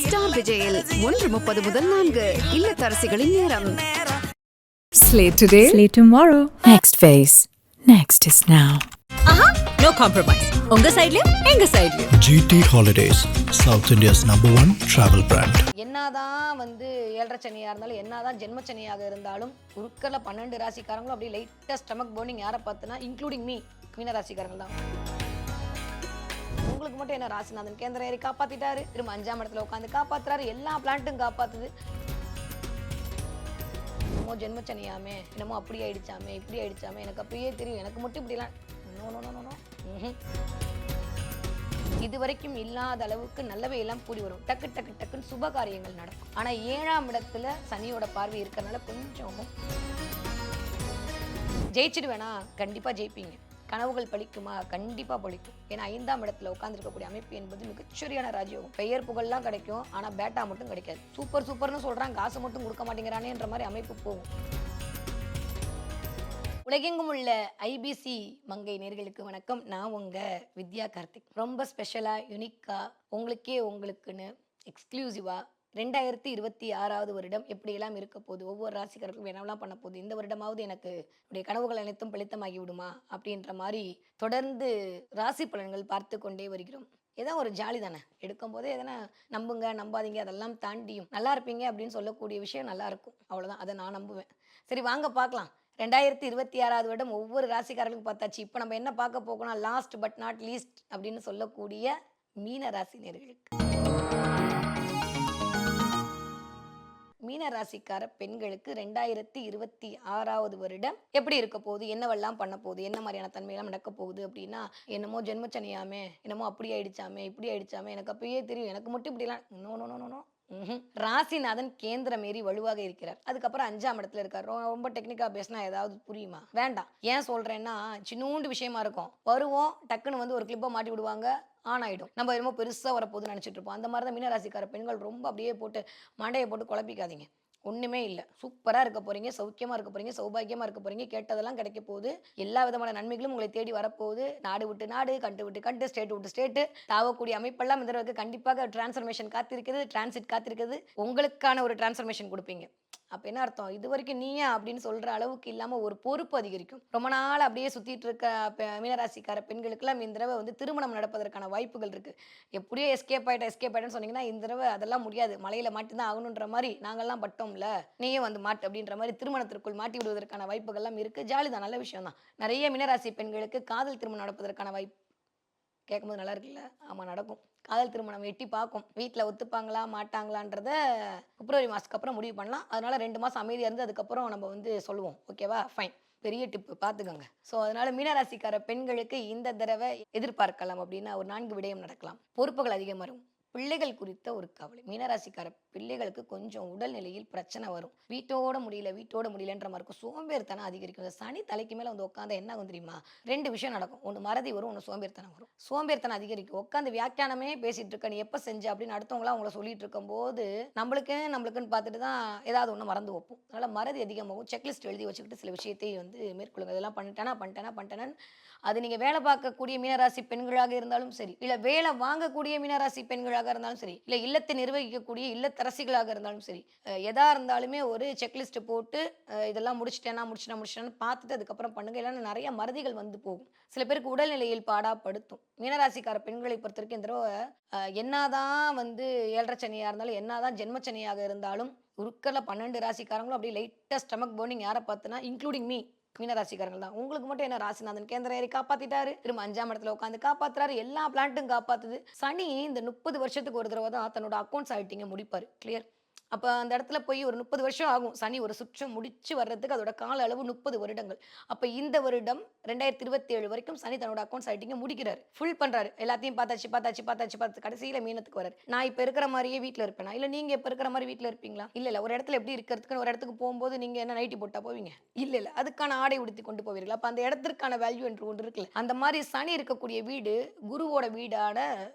Star விஜயில் 1:30 முதல் 4 இல்லத்தரசிகளின் நேரம். Slate today, slate tomorrow. Next phase. Next is now. No compromise. உங்க சைடுலயும் எங்க சைடுலயும். GT Holidays, South India's #1 travel brand. என்னதான் ஏழரை சனியாக இருந்தாலும் என்னதான் ஜென்மச்சனியாக இருந்தாலும் குறுக்கல 12 ராசிக்காரங்களும் அப்படியே லைட்டாக ஸ்டமக் பர்னிங் யாரை பார்த்துனா இன்க்ளூடிங் மீ மீன ராசிக்காரங்க தான். உங்களுக்கு மட்டும் என்ன ராசிநாதன் கேந்திரம் ஏறி காப்பாத்திட்டாரு, திரும்ப 5ஆம் இடத்துல உட்காந்து காப்பாத்துறாரு, எல்லா பிளான்ட்டும் காப்பாத்துது. என்னமோ ஜென்மச்சனியாமே, என்னமோ அப்படி ஆயிடுச்சாமே இப்படி ஆயிடுச்சாமே, எனக்கு அப்படியே தெரியும், எனக்கு மட்டும் இப்படிலாம் இது வரைக்கும் இல்லாத அளவுக்கு நல்லவை எல்லாம் கூடி வரும். டக்கு டக்கு டக்குன்னு சுப காரியங்கள் நடக்கும். ஆனா 7ஆம் இடத்துல சனியோட பார்வை இருக்கிறதுனால கொஞ்சம் ஜெயிச்சிடுவேனா, கண்டிப்பா ஜெயிப்பீங்க. கனவுகள் பழிக்குமா, கண்டிப்பா பழிக்கும். ஏன்னா 5ஆம் இடத்துல உட்கார்ந்துருக்கக்கூடிய அமைப்பு என்பது மிகச்சரியான ராஜயோகம். பெயர் புகழ்லாம் கிடைக்கும், ஆனா பேட்டா மட்டும் கிடைக்காது. சூப்பர் சூப்பர்னு சொல்றான், காசு மட்டும் கொடுக்க மாட்டேங்கிறானேன்ற மாதிரி அமைப்பு போகும். உலகெங்கும் உள்ள ஐபிசி மங்கை நேர்களுக்கு வணக்கம். நான் உங்க வித்யா கார்த்திக். ரொம்ப ஸ்பெஷலா யுனிக்கா உங்களுக்குன்னு எக்ஸ்க்ளூசிவா 2026 வருடம் எப்படியெல்லாம் இருக்க போகுது, ஒவ்வொரு ராசிக்காரர்களும் என்னெல்லாம் பண்ண போகுது, இந்த வருடமாவது எனக்கு என்னுடைய கனவுகள் அனைத்தும் பலித்தமாகி விடுமா அப்படின்ற மாதிரி தொடர்ந்து ராசி பலன்கள் பார்த்து கொண்டே வருகிறோம். ஏதோ ஒரு ஜாலி தானே, எடுக்கும் போதே எதனா நம்புங்க நம்பாதீங்க அதெல்லாம் தாண்டியும் நல்லா இருப்பீங்க அப்படின்னு சொல்லக்கூடிய விஷயம் நல்லா இருக்கும், அவ்வளோதான். அதை நான் நம்புவேன். சரி வாங்க பார்க்கலாம். 2026 வருடம் ஒவ்வொரு ராசிக்காரர்களுக்கும் பார்த்தாச்சு. இப்போ நம்ம என்ன பார்க்க போகணும், லாஸ்ட் பட் நாட் லீஸ்ட் அப்படின்னு சொல்லக்கூடிய மீன ராசி நேர்களுக்கு. மீன ராசிக்கார பெண்களுக்கு 2026 வருடம் எப்படி இருக்க போகுது, என்னவெல்லாம் பண்ண போகுது, என்ன மாதிரியான தன்மையெல்லாம் நடக்க போகுது அப்படின்னா, என்னமோ ஜென்மச்சனியாமே, என்னமோ அப்படி ஆயிடுச்சாமே இப்படி ஆயிடுச்சாமே, எனக்கு அப்பயே தெரியும், எனக்கு மட்டும் இப்படிலாம் நோ. ராசிநாதன் கேந்திரம் ஏறி வலுவாக இருக்கிறார். அதுக்கப்புறம் 5ஆம் இடத்துல இருக்கார். ரொம்ப டெக்னிக்கா பேசினா ஏதாவது புரியுமா? வேண்டாம். ஏன் சொல்றேன்னா, சின்னூண்டு விஷயமா இருக்கும், வருவோம் டக்குன்னு ஒரு கிளிப்பை மாட்டி விடுவாங்க, ஆன் ஆயிடும். நம்ம என்னமோ பெருசா வரப்போகுதுன்னு நினைச்சிட்டு இருப்போம். அந்த மாதிரி தான் மீனராசிக்கார பெண்கள் ரொம்ப அப்படியே போட்டு மண்டையை போட்டு குழப்பிக்காதீங்க. ஒண்ணுமே இல்லை, சூப்பரா இருக்க போறீங்க, சௌக்கியமா இருக்க போறீங்க, சௌபாகியமா இருக்க போறீங்க, கேட்டதெல்லாம் கிடைக்க போகுது, எல்லா விதமான நன்மைகளும் உங்களை தேடி வரப்போகுது. நாடு விட்டு நாடு, கண்டு விட்டு கண்டு, ஸ்டேட் விட்டு ஸ்டேட்டு தாவக்கூடிய அமைப்பெல்லாம் இந்த தடவை கண்டிப்பாக டிரான்ஸ்ஃபர்மேஷன் காத்திருக்குது, டிரான்சிட் காத்திருக்குது. உங்களுக்கான ஒரு டிரான்ஸ்ஃபர்மேஷன் கொடுப்பீங்க. அப்போ என்ன அர்த்தம், இது வரைக்கும் நீயா அப்படின்னு சொல்ற அளவுக்கு இல்லாமல் ஒரு பொறுப்பு அதிகரிக்கும். ரொம்ப நாள் அப்படியே சுத்திட்டு இருக்க மீனராசிக்கார பெண்களுக்கெல்லாம் இந்த தடவை திருமணம் நடப்பதற்கான வாய்ப்புகள் இருக்கு. எப்படியோ எஸ்கேப் ஆயிட்டேன்னு சொன்னீங்கன்னா, இந்த தடவை அதெல்லாம் முடியாது, மலையில மாட்டிதான் ஆகணுன்ற மாதிரி நாங்கள்லாம் பட்டோம்ல, நீயும் மாட்டு அப்படின்ற மாதிரி திருமணத்திற்குள் மாட்டி விடுவதற்கான வாய்ப்புகள்லாம் இருக்கு. ஜாலிதான், நல்ல விஷயம் தான். நிறைய மீனராசி பெண்களுக்கு காதல் திருமணம் நடப்பதற்கான வாய்ப்பு கேட்கும்போது நல்லா இருக்குல்ல? ஆமாம், நடக்கும். காதல் திருமணம் எட்டி பார்க்கும். வீட்டில் ஒத்துப்பாங்களா மாட்டாங்களான்றத பிப்ரவரி மாதத்துக்கு அப்புறம் முடிவு பண்ணலாம். அதனால 2 மாதம் அமைதியாக இருந்து அதுக்கப்புறம் நம்ம சொல்லுவோம். ஓகேவா? ஃபைன். பெரிய டிப்பு பார்த்துக்கோங்க. ஸோ அதனால மீனராசிக்கார பெண்களுக்கு இந்த தடவை எதிர்பார்க்கலாம் அப்படின்னா ஒரு 4 விடயம் நடக்கலாம். பொறுப்புகள் அதிகமாக இருக்கும். பிள்ளைகள் குறித்த ஒரு கவலை. மீனராசிக்கார பிள்ளைகளுக்கு கொஞ்சம் உடல்நிலையில் பிரச்சனை வரும். வீட்டோட முடியலன்ற மாதிரி இருக்கும். சோம்பேறித்தனம் அதிகரிக்கும். சனி தலைக்கு மேலே உட்காந்து என்ன ஆகும் தெரியுமா? 2 விஷயம் நடக்கும். ஒன்று மறதி வரும், ஒன்று சோம்பேறித்தனம் வரும். சோம்பேறித்தனம் அதிகரிக்கும். உட்காந்து வியாக்கியானமே பேசிட்டு இருக்க, நீ எப்போ செஞ்ச அப்படின்னு அடுத்தவங்களாம் அவங்கள சொல்லிட்டு இருக்கும் போது நம்மளுக்குன்னு பார்த்துட்டு தான் ஏதாவது ஒன்று மறந்து வைப்போம். அதனால மறதி அதிகமாகும். செக்லிஸ்ட் எழுதி வச்சுக்கிட்டு சில விஷயத்தை மேற்கொள்ளுங்க. இதெல்லாம் பண்ணிட்டேனா அது நீங்கள் வேலை பார்க்கக்கூடிய மீனராசி பெண்களாக இருந்தாலும் சரி, இல்லை வேலை வாங்கக்கூடிய மீனராசி பெண்களாக இருந்தாலும் சரி, இல்லை இல்லத்தை நிர்வகிக்கக்கூடிய இல்லத்தரசிகளாக இருந்தாலும் சரி, எதா இருந்தாலுமே ஒரு செக்லிஸ்ட் போட்டு இதெல்லாம் முடிச்சிட்டேன்னு பார்த்துட்டு அதுக்கப்புறம் பண்ணுங்க. இல்லைன்னா நிறைய மறதிகள் போகும். சில பேருக்கு உடல்நிலையில் பாடாப்படுத்தும். மீனராசிக்கார பெண்களை பொறுத்த வரைக்கும் இந்த தடவை என்னதான் ஏழரை சனியாக இருந்தாலும் என்னதான் ஜென்மச்சனியாக இருந்தாலும் குறுக்கல 12 ராசிக்காரங்களும் அப்படியே லைட்டாக ஸ்டமக் பர்னிங் யாரை பார்த்துனா இன்க்ளூடிங் மீ மீனராசிக்காரங்கள் தான். உங்களுக்கு மட்டும் என்ன ராசிநாதன் கேந்திரம் ஏறி காப்பாத்திட்டாரு, திரும்ப 5ஆம் இடத்துல உட்காந்து காப்பாத்துறாரு, எல்லா பிளான்ட்டும் காப்பாத்துது. சனி இந்த 30 வருஷத்துக்கு ஒரு தடவை தான் தன்னோட அக்கௌண்ட்ஸ் ஆயிட்டிங்க முடிப்பாரு. கிளியர்? அப்போ அந்த இடத்துல போய் ஒரு 30 வருஷம் ஆகும். சனி ஒரு சுற்றம் முடிச்சு வர்றதுக்கு அதோட கால அளவு 30 வருடங்கள். அப்போ இந்த வருடம் 2027 வரைக்கும் சனி தன்னோட அக்கௌண்ட்ஸ் ஆயிட்டிங்க முடிக்கிறாரு, ஃபுல் பண்றாரு. எல்லாத்தையும் பார்த்தாச்சு கடைசியில மீனத்துக்கு வராரு. நான் இப்போ இருக்கிற மாதிரியே வீட்டில் இருப்பேனா, இல்லை நீங்க இப்போ இருக்கிற மாதிரி வீட்டில் இருப்பீங்களா? இல்லை ஒரு இடத்துல எப்படி இருக்கிறதுக்குன்னு ஒரு இடத்துக்கு போகும்போது நீங்க என்ன நைட்டி போட்டா போவீங்க? இல்லை அதுக்கான ஆடை உடுத்தி கொண்டு போவீங்களா? அப்போ அந்த இடத்திற்கான வேல்யூ என்று ஒன்று இருக்குல்ல. அந்த மாதிரி சனி இருக்கக்கூடிய வீடு குருவோட வீடான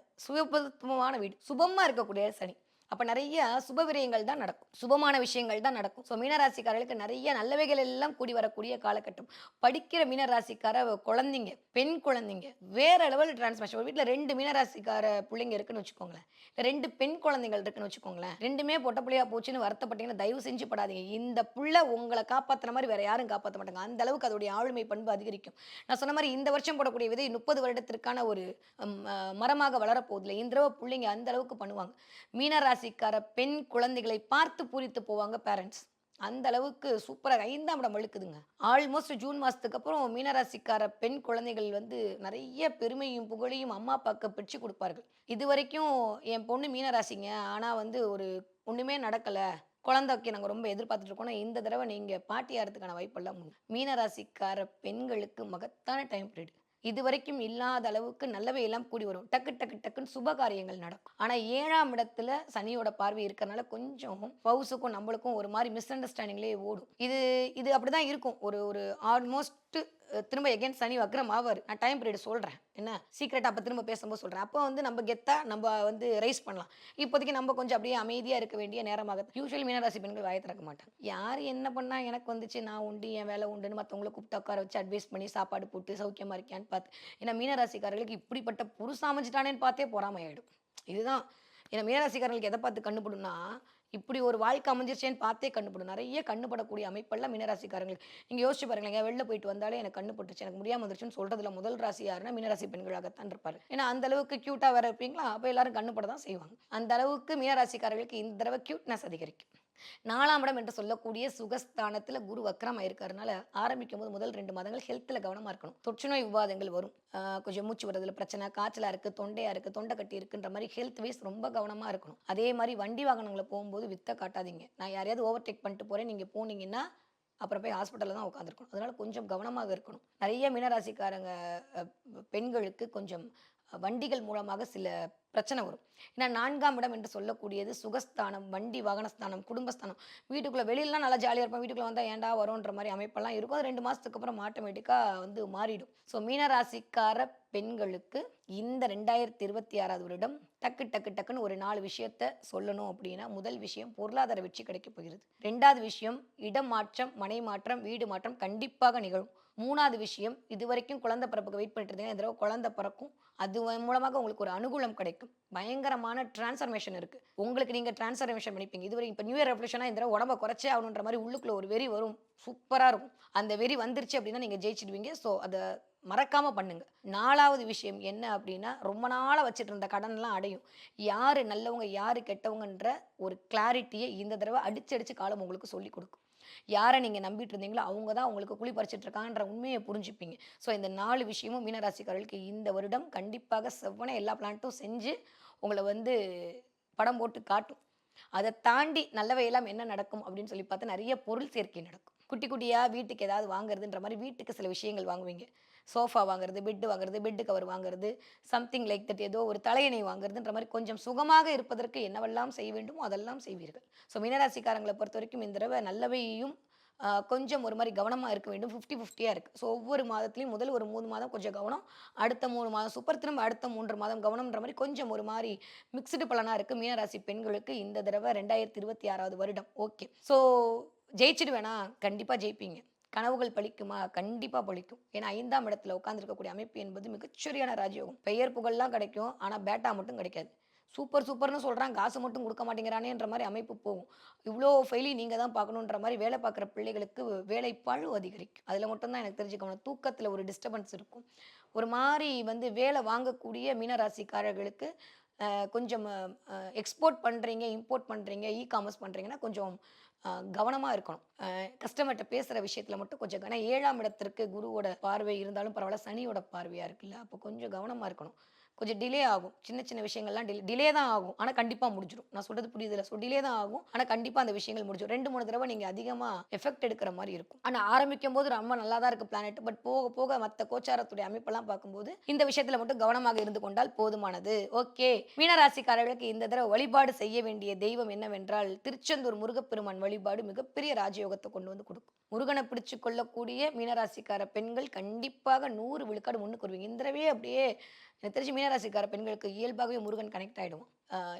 சுயபத்துவமான வீடு, சுபமா இருக்கக்கூடிய சனி. அப்போ நிறைய சுபவிரயங்கள் தான் நடக்கும், சுபமான விஷயங்கள் தான் நடக்கும். ஸோ மீனராசிக்காரர்களுக்கு நிறைய நல்லவைகள் எல்லாம் கூடி வரக்கூடிய காலகட்டம். படிக்கிற மீனராசிக்கார குழந்தைங்க, பெண் குழந்தைங்க வேற லெவல் டிரான்ஸ்ஃபர்மேஷன். ஒரு வீட்டில் 2 மீனராசிக்கார பிள்ளைங்க இருக்குன்னு வச்சுக்கோங்களேன், இல்லை 2 பெண் குழந்தைகள் இருக்குன்னு வச்சுக்கோங்களேன், 2மே பொட்ட பிள்ளையா போச்சுன்னு வருத்தப்பட்டீங்கன்னா தயவு செஞ்சு படாதீங்க. இந்த புள்ள உங்களை காப்பாற்றுற மாதிரி வேற யாரும் காப்பாற்ற மாட்டாங்க. அந்த அளவுக்கு அதோடைய ஆளுமை பண்பு அதிகரிக்கும். நான் சொன்ன மாதிரி இந்த வருஷம் போடக்கூடிய விதை 30 வருடத்திற்கான ஒரு மரமாக வளரப்போதில்லை. இந்த தடவை பிள்ளைங்க அந்த அளவுக்கு பண்ணுவாங்க. மீனராசிக்கார பெண் குழந்தைகளை பார்த்து பூரித்து போவாங்க பேரண்ட்ஸ். அந்த அளவுக்கு சூப்பராக 5ஆம் இடம் வழுக்குதுங்க. ஆல்மோஸ்ட் ஜூன் மாதத்துக்கு அப்புறம் மீனராசிக்கார பெண் குழந்தைகள் வந்து நிறைய பெருமையும் புகழையும் அம்மா அப்பாவுக்கு பிடிச்சு கொடுப்பார்கள். இது வரைக்கும் என் பொண்ணு மீனராசிங்க, ஆனால் வந்து ஒரு ஒன்றுமே நடக்கலை, குழந்தைக்கு நாங்கள் ரொம்ப எதிர்பார்த்துட்டு இருக்கோம். இந்த தடவை நீங்கள் பாட்டி ஆகிறதுக்கான வாய்ப்பெல்லாம் உண்டு. மீனராசிக்கார பெண்களுக்கு மகத்தான டைம் பீரியட். இது வரைக்கும் இல்லாத அளவுக்கு நல்லவை எல்லாம் கூடி வரும். டக்கு டக்கு டக்குன்னு சுப காரியங்கள் நடக்கும். ஆனால் 7ஆம் இடத்துல சனியோட பார்வை இருக்கிறனால கொஞ்சம் பவுசுக்கும் நம்மளுக்கும் ஒரு மாதிரி மிஸ் அண்டர்ஸ்டாண்டிங்லேயே ஓடும். இது அப்படிதான் இருக்கும். ஒரு ஆல்மோஸ்ட் திரும்ப எகெயின் சனி வக்ரம் ஆவார். நான் டைம் பீரியட் சொல்கிறேன், என்ன சீக்கிரட்டாக அப்போ திரும்ப பேசும்போது சொல்கிறேன். அப்போ வந்து நம்ம கெத்தா நம்ம வந்து ரைஸ் பண்ணலாம். இப்போதைக்கு நம்ம கொஞ்சம் அப்படியே அமைதியாக இருக்க வேண்டிய நேரமாக. யூஸ்வலி மீனராசி பெண்கள் வாயை திறக்க மாட்டாங்க. யார் என்ன பண்ணால் எனக்கு வந்துச்சு, நான் உண்டு, என் வேலை உண்டுன்னு மற்றவங்களை கூப்பிட்டு உட்கார வச்சு அட்வைஸ் பண்ணி சாப்பாடு போட்டு சௌக்கியமாக இருக்கியான்னு பார்த்து. ஏன்னா மீனராசிக்காரர்களுக்கு இப்படிப்பட்ட புருஷன் அமைஞ்சிட்டானேன்னு பார்த்தே பொறாமையாயிடும். இதுதான். ஏன்னா மீனராசிக்காரர்களுக்கு எதை பார்த்து கண்டுபிடும்னா, இப்படி ஒரு வாழ்க்கை அமைஞ்சிருச்சேன்னு பார்த்தே கண்டுபடும். நிறைய கண்ணுப்படக்கூடிய அமைப்பெல்லாம் மீனராசிக்காரங்களுக்கு. நீங்கள் யோசிச்சு பாருங்களேன், வெளில போயிட்டு வந்தாலே எனக்கு கண்ணுப்பட்டுச்சு, எனக்கு முடியாமல் வந்துருச்சுன்னு சொல்கிறதுல முதல் ராசி யாருன்னா மீனராசி பெண்களாகத்தான் இருப்பார். ஏன்னா அந்த அளவுக்கு க்யூட்டாக வேற இருப்பீங்களா, அப்போ எல்லாரும் கண்ணுப்பட தான் செய்வாங்க. அந்த அளவுக்கு மீனராசிக்காரர்களுக்கு இந்த தடவை க்யூட்னஸ் அதிகரிக்கும். 4ஆம் இடம் என்று சொல்லக்கூடிய சுகஸ்தானத்தில் குரு வக்ரம் ஆயிருக்கிறதுனால ஆரம்பிக்கும் போது முதல் 2 மாதங்கள் ஹெல்த்தில் கவனமாக இருக்கணும். தொற்றுநோய் விவாதங்கள் வரும். கொஞ்சம் மூச்சு வரதுல பிரச்சனை, காய்ச்சலாக இருக்குது, தொண்டையாக இருக்குது, தொண்டை கட்டி இருக்குன்ற மாதிரி ஹெல்த் வைஸ் ரொம்ப கவனமாக இருக்கணும். அதே மாதிரி வண்டி வாகனங்களை போகும்போது வித்த காட்டாதீங்க. நான் யாரையாவது ஓவர்டேக் பண்ணிட்டு போகிறேன், நீங்கள் போனீங்கன்னா அப்புறம் போய் ஹாஸ்பிட்டலில் தான் உட்காந்துருக்கணும். அதனால் கொஞ்சம் கவனமாக இருக்கணும். நிறைய மீனராசிக்காரங்க பெண்களுக்கு கொஞ்சம் வண்டிகள் மூலமாக சில பிரச்சனை வரும். ஏன்னா 4ஆம் இடம் என்று சொல்லக்கூடியது சுகஸ்தானம், வண்டி வாகனஸ்தானம், குடும்பஸ்தானம். வீட்டுக்குள்ளே வெளியிலாம் நல்லா ஜாலியாக இருப்போம், வீட்டுக்குள்ளே வந்தால் ஏண்டா வரோன்ற மாதிரி அமைப்பெல்லாம் இருக்கும். அது 2 மாதத்துக்கு அப்புறம் ஆட்டோமேட்டிக்காக வந்து மாறிடும். ஸோ மீனராசிக்கார பெண்களுக்கு இந்த 2026 வருடம் டக்கு டக்கு டக்குன்னு ஒரு 4 விஷயத்த சொல்லணும் அப்படின்னா, முதல் விஷயம் பொருளாதார வெற்றி கிடைக்க போகிறது. 2வது விஷயம் இடம் மாற்றம், மனை மாற்றம், வீடு மாற்றம் கண்டிப்பாக நிகழும். 3வது விஷயம் இது வரைக்கும் குழந்தை பிறப்புக்கு வெயிட் பண்ணிட்டு இருந்தீங்கன்னா இந்த தடவை குழந்தை பிறக்கும். அது மூலமாக உங்களுக்கு ஒரு அனுகூலம் கிடைக்கும். பயங்கரமான டிரான்ஸ்ஃபர்மேஷன் இருக்குது. உங்களுக்கு நீங்கள் டிரான்ஸ்ஃபர்மேஷன் பண்ணிப்பீங்க. இது வரைக்கும் இப்போ நியூ இயர் ரெவல்யூஷனாக இந்த தடவை உடம்பை குறைச்சே ஆகணுன்ற மாதிரி உள்ளுக்குள்ள ஒரு வெறி வரும். சூப்பராக இருக்கும். அந்த வெறி வந்துருச்சு அப்படின்னா நீங்கள் ஜெயிச்சிடுவீங்க. ஸோ அதை மறக்காமல் பண்ணுங்க. 4வது விஷயம் என்ன அப்படின்னா, ரொம்ப நாளாக வச்சுட்டு இருந்த கடன்லாம் அடையும். யார் நல்லவங்க யார் கெட்டவங்கன்ற ஒரு கிளாரிட்டியை இந்த தடவை அடிச்சு காலம் உங்களுக்கு சொல்லி கொடுக்கும். யாரை நீங்கள் நம்பிட்டு இருந்தீங்களோ அவங்க தான் உங்களுக்கு குழி பறிச்சிட்டு இருக்காங்கன்ற உண்மையை புரிஞ்சுப்பீங்க. ஸோ இந்த 4 விஷயமும் மீனராசிக்காரர்களுக்கு இந்த வருடம் கண்டிப்பாக செவ்வனே எல்லா பிளான்ட்டும் செஞ்சு உங்களை வந்து படம் போட்டு காட்டும். அதை தாண்டி நல்லவையெல்லாம் என்ன நடக்கும் அப்படின்னு சொல்லி பார்த்தா நிறைய பொருள் சேர்க்கை நடக்கும். குட்டி குட்டியாக வீட்டுக்கு ஏதாவது வாங்குறதுன்ற மாதிரி வீட்டுக்கு சில விஷயங்கள் வாங்குவீங்க. சோஃபா வாங்குறது, பெட்டு கவர் வாங்குறது, சம்திங் லைக் தட், ஏதோ ஒரு தலையணை வாங்குறதுன்ற மாதிரி கொஞ்சம் சுகமாக இருப்பதற்கு என்னவெல்லாம் செய்ய வேண்டுமோ அதெல்லாம் செய்வீர்கள். ஸோ மீனராசிக்காரங்களை பொறுத்த வரைக்கும் இந்த தடவை நல்லவையும் கொஞ்சம் ஒரு மாதிரி கவனமாக இருக்க வேண்டும். 50-50 இருக்குது. ஸோ ஒவ்வொரு மாதத்துலையும் முதல் ஒரு 3 மாதம் கொஞ்சம் கவனம், அடுத்த 3 மாதம் சூப்பர், திரும்ப அடுத்த 3 மாதம் கவனம்ன்ற மாதிரி கொஞ்சம் ஒரு மாதிரி மிக்சடு பலனாக இருக்குது மீனராசி பெண்களுக்கு இந்த தடவை 2026 வருடம். ஓகே, ஸோ ஜெயிச்சிடுவேனா? கண்டிப்பாக ஜெயிப்பீங்க. கனவுகள் பலிக்குமா? கண்டிப்பாக பலிக்கும். ஏன்னா 5ஆம் இடத்துல உட்காந்துருக்கக்கூடிய அமைப்பு என்பது மிகச்சரியான ராஜயோகம். பெயர் புகழ்லாம் கிடைக்கும், ஆனால் பேட்டா மட்டும் கிடைக்காது. சூப்பர்னு சொல்கிறான், காசு மட்டும் கொடுக்க மாட்டேங்கிறானேன்ற மாதிரி அமைப்பு போகும். இவ்வளோ ஃபெயிலி நீங்கள் தான் பார்க்கணுன்ற மாதிரி வேலை பார்க்குற பிள்ளைகளுக்கு வேலை பழு அதிகரிக்கும். அதில் மட்டும்தான் எனக்கு தெரிஞ்சுக்கணும். தூக்கத்தில் ஒரு டிஸ்டர்பன்ஸ் இருக்கும். ஒரு மாதிரி வந்து வேலை வாங்கக்கூடிய மீனராசிக்காரர்களுக்கு கொஞ்சம் எக்ஸ்போர்ட் பண்ணுறீங்க, இம்போர்ட் பண்ணுறீங்க, காமர்ஸ் பண்ணுறீங்கன்னா கொஞ்சம் கவனமாக இருக்கணும். கஸ்டமர்கிட்ட பேசுகிற விஷயத்தில் மட்டும் கொஞ்சம் 7ஆம் இடத்திற்கு குருவோட பார்வை இருந்தாலும் பரவாயில்ல, சனியோட பார்வையாக இருக்குல்ல, அப்போ கொஞ்சம் கவனமாக இருக்கணும். கொஞ்சம் டிலே ஆகும். சின்ன விஷயங்கள்லாம் டிலே தான் ஆகும், ஆனால் கண்டிப்பாக முடிஞ்சிடும். நான் சொல்கிறது புரியுதில்ல? ஸோ டிலே தான் ஆகும், ஆனால் கண்டிப்பாக அந்த விஷயங்கள் முடிஞ்சிடும். 2-3 தடவை நீங்கள் அதிகமாக எஃபெக்ட் எடுக்கிற மாதிரி இருக்கும். ஆனால் ஆரம்பிக்கும் போது ரொம்ப நல்லா தான் இருக்குது பிளானட். பட் போக போக மற்ற கோச்சாரத்துடைய அமைப்பெல்லாம் பார்க்கும்போது இந்த விஷயத்தில் மட்டும் கவனமாக இருந்து கொண்டால் போதுமானது. ஓகே, மீனராசிக்காரர்களுக்கு இந்த தடவை வழிபாடு செய்ய வேண்டிய தெய்வம் என்னவென்றால் திருச்செந்தூர் முருகப்பெருமான் வழிபாடு மிகப்பெரிய ராஜயோகத்தை கொண்டு வந்து கொடுக்கும். முருகனை பிடிச்சு கொள்ளக்கூடிய மீனராசிக்கார பெண்கள் கண்டிப்பாக 100 விழுக்காடு முன்னுக்கு வருவீங்க. இந்த தடவையே அப்படியே எனக்கு தெரிஞ்சு மீனராசிக்கார பெண்களுக்கு இயல்பாகவே முருகன் கனெக்ட் ஆகிடுவோம்.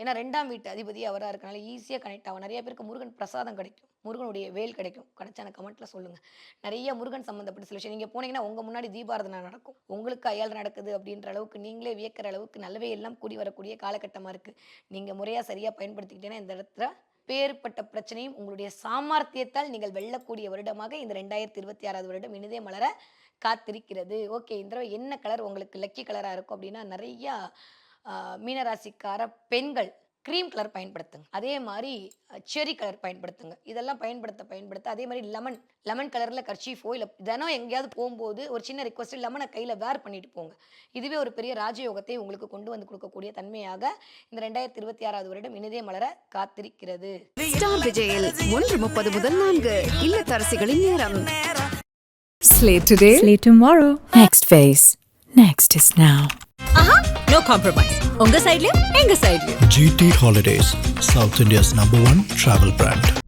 ஏன்னா 2ஆம் வீட்டு அதிபதி அவராக இருக்கனால ஈஸியாக கனெக்ட் ஆகும். நிறைய பேருக்கு முருகன் பிரசாதம் கிடைக்கும், முருகனுடைய வேல் கிடைக்கும். கிடைச்சா எனக்கு கமெண்ட்டில் சொல்லுங்கள். நிறைய முருகன் சம்மந்தப்பட்ட சில விஷயம் நீங்கள் போனீங்கன்னா உங்கள் முன்னாடி தீபாராதனை நடக்கும். உங்களுக்கு அயல் நடக்குது அப்படின்ற அளவுக்கு நீங்களே வியக்கிற அளவுக்கு நல்லவே எல்லாம் கூடி வரக்கூடிய காலகட்டமாக இருக்குது. நீங்கள் முறையாக சரியாக பயன்படுத்திக்கிட்டேன்னா இந்த இடத்துல பேர்பட்ட பிரச்சனையும் உங்களுடைய சாமர்த்தியத்தால் நீங்கள் வெல்லக்கூடிய வருடமாக இந்த 2026 வருடம் இனிதே மலர காத்திருக்கிறது. ஓகே, இந்த தடவை என்ன கலர் உங்களுக்கு லக்கி கலராக இருக்கும் அப்படின்னா நிறையா மீனராசிக்கார பெண்கள் க்ரீம் கலர் பயன்படுத்துங்க. அதே மாதிரி செரி கலர் பயன்படுத்துங்க. இதெல்லாம் பயன்படுத்த அதே மாதிரி லெமன் கலரில் கர்ச்சீஃபோ இல்லை தினம் எங்கேயாவது போகும்போது ஒரு சின்ன ரிக்வஸ்ட் லெமனை கையில் வேர் பண்ணிட்டு போங்க. இதுவே ஒரு பெரிய ராஜயோகத்தை உங்களுக்கு கொண்டு வந்து கொடுக்கக்கூடிய தன்மையாக இந்த 2026 வருடம் இனிதே மலர காத்திருக்கிறது. ஸ்டார் விஜயில் 1:30 முதல் 4 இல்லத்தரசிகளின் நேரம். Slate today, slate tomorrow. Next phase. Next is now. No compromise. உங்க சைடுலயும் எங்க சைடுலயும். GT Holidays, South India's #1 travel brand.